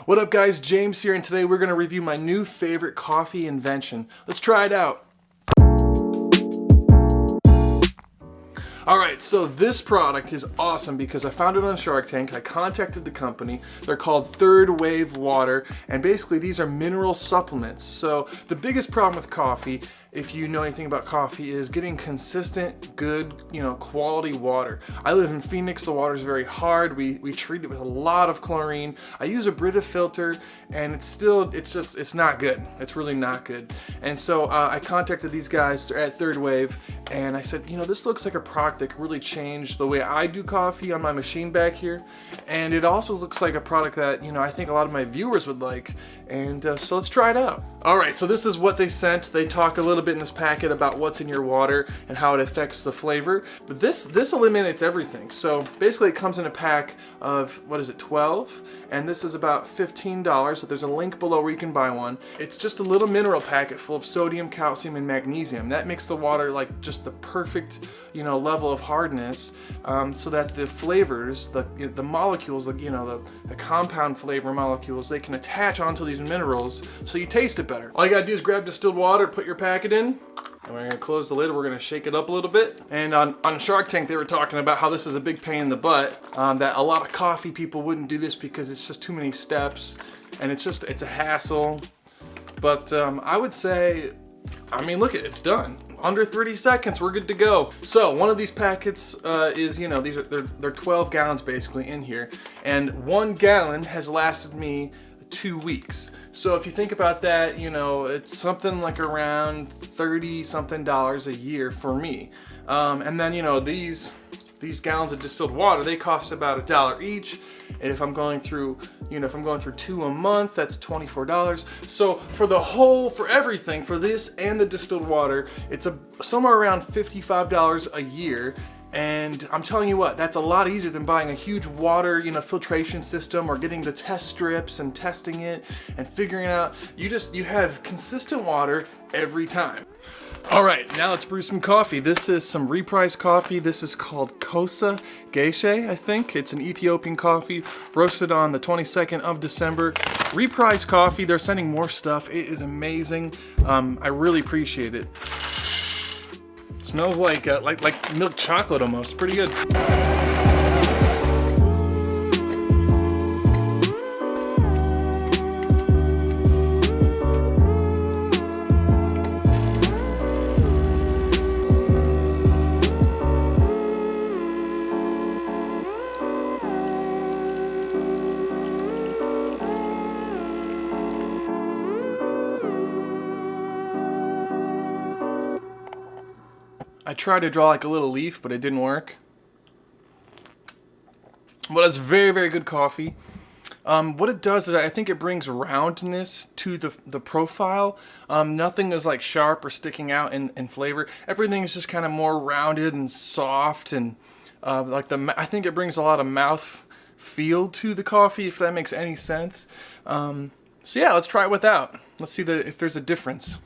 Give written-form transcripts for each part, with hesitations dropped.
What up guys, James here, and today we're going to review my new favorite coffee invention. Let's try it out. Alright, so this product is awesome because I found it on Shark Tank. I contacted the company. They're called Third Wave Water, and basically these are mineral supplements. So the biggest problem with coffee, if you know anything about coffee, is getting consistent, good, quality water. I live in Phoenix. The water is very hard. We treat it with a lot of chlorine. I use a Brita filter, and it's not good. It's really not good. And so I contacted these guys at Third Wave, and I said, this looks like a product that could really change the way I do coffee on my machine back here, and it also looks like a product that I think a lot of my viewers would like. And so let's try it out. All right, so this is what they sent. They talk a little bit in this packet about what's in your water and how it affects the flavor, but this eliminates everything. So basically it comes in a pack of 12, and this is about $15. So there's a link below where you can buy one. It's just a little mineral packet full of sodium, calcium, and magnesium. That makes the water like just the perfect level of hardness, so that the flavors, the molecules, the compound flavor molecules, they can attach onto these minerals so you taste it better. All you gotta do is grab distilled water, put your packet in, and we're gonna close the lid. We're gonna shake it up a little bit. And on Shark Tank, they were talking about how this is a big pain in the butt, that a lot of coffee people wouldn't do this because it's just too many steps, and it's a hassle. But I would say, look at it, it's done. Under 30 seconds, we're good to go. So one of these packets is, they're 12 gallons basically in here, and 1 gallon has lasted me 2 weeks. So if you think about that, it's something like around $30 something a year for me. And then these gallons of distilled water, they cost about $1 each. And if I'm going through, 2 a month, that's $24. So for everything, for this and the distilled water, it's somewhere around $55 a year. And I'm telling you what, that's a lot easier than buying a huge water, filtration system, or getting the test strips and testing it and figuring it out. You have consistent water every time. All right, now let's brew some coffee. This is some Reprise coffee. This is called Kosa Geishe, I think. It's an Ethiopian coffee, roasted on the 22nd of December. Reprise coffee, they're sending more stuff. It is amazing. I really appreciate it. Smells like milk chocolate almost. Pretty good. I tried to draw like a little leaf, but it didn't work. But it's very, very good coffee. What it does is I think it brings roundness to the profile. Nothing is like sharp or sticking out in flavor. Everything is just kind of more rounded and soft, and I think it brings a lot of mouth feel to the coffee, if that makes any sense. So yeah, let's try it without. Let's see if there's a difference.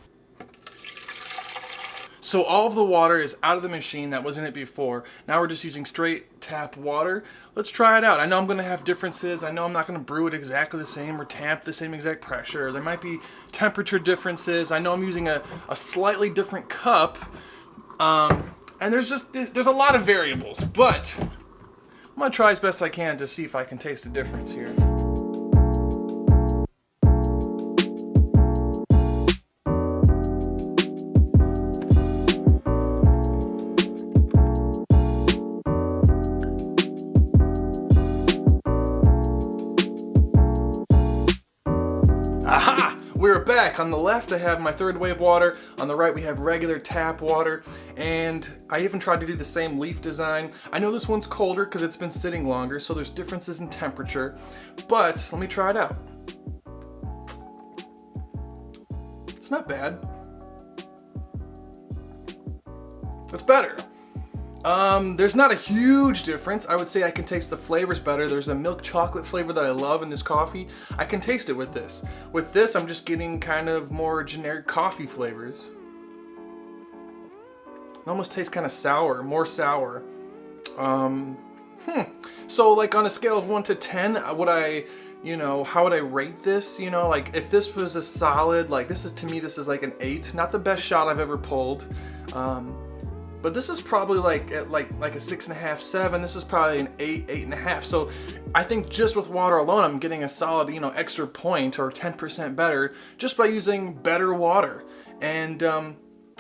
So all of the water is out of the machine that was in it before. Now we're just using straight tap water. Let's try it out. I know I'm going to have differences. I know I'm not going to brew it exactly the same or tamp the same exact pressure. There might be temperature differences. I know I'm using a slightly different cup. And there's a lot of variables. But I'm going to try as best I can to see if I can taste a difference here. Aha! We're back. On the left I have my Third Wave water, on the right we have regular tap water, and I even tried to do the same leaf design. I know this one's colder because it's been sitting longer, so there's differences in temperature, but let me try it out. It's not bad. It's better. There's not a huge difference. I would say I can taste the flavors better. There's a milk chocolate flavor that I love in this coffee. I can taste it with this. With this, I'm just getting kind of more generic coffee flavors. It almost tastes kind of sour, more sour. So like on a scale of 1 to 10, would I, you know, how would I rate this? You know, like if this was a solid, like this is, to me, this is like an 8. Not the best shot I've ever pulled. But this is probably like at like a 6.5, 7. This is probably an 8, 8.5. So I think just with water alone, I'm getting a solid, you know, extra point or 10% better just by using better water. And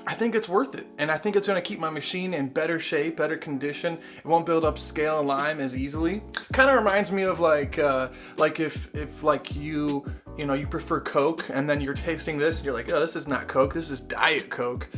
I think it's worth it. And I think it's going to keep my machine in better shape, better condition. It won't build up scale and lime as easily. Kind of reminds me of like if like you know, you prefer Coke and then you're tasting this and you're like, oh, this is not Coke, this is Diet Coke.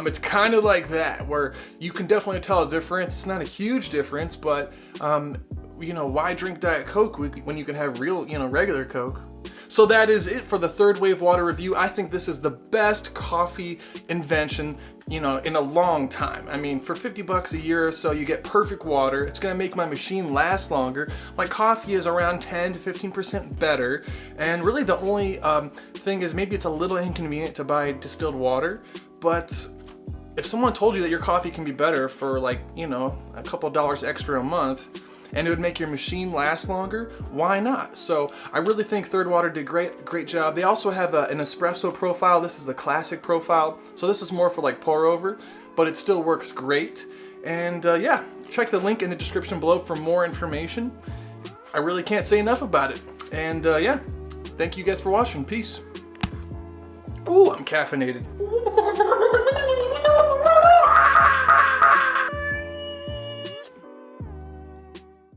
It's kind of like that, where you can definitely tell a difference. It's not a huge difference, but you know, why drink Diet Coke when you can have real, you know, regular Coke? So that is it for the Third Wave Water review. I think this is the best coffee invention, you know, in a long time. I mean, for 50 bucks a year or so, you get perfect water. It's gonna make my machine last longer. My coffee is around 10 to 15% better. And really the only thing is maybe it's a little inconvenient to buy distilled water, but if someone told you that your coffee can be better for like, you know, a couple dollars extra a month, and it would make your machine last longer, why not? So I really think Third Water did great job. They also have an espresso profile. This is the classic profile. So this is more for like pour over, but it still works great. And yeah, check the link in the description below for more information. I really can't say enough about it. And yeah, thank you guys for watching. Peace. Ooh, I'm caffeinated.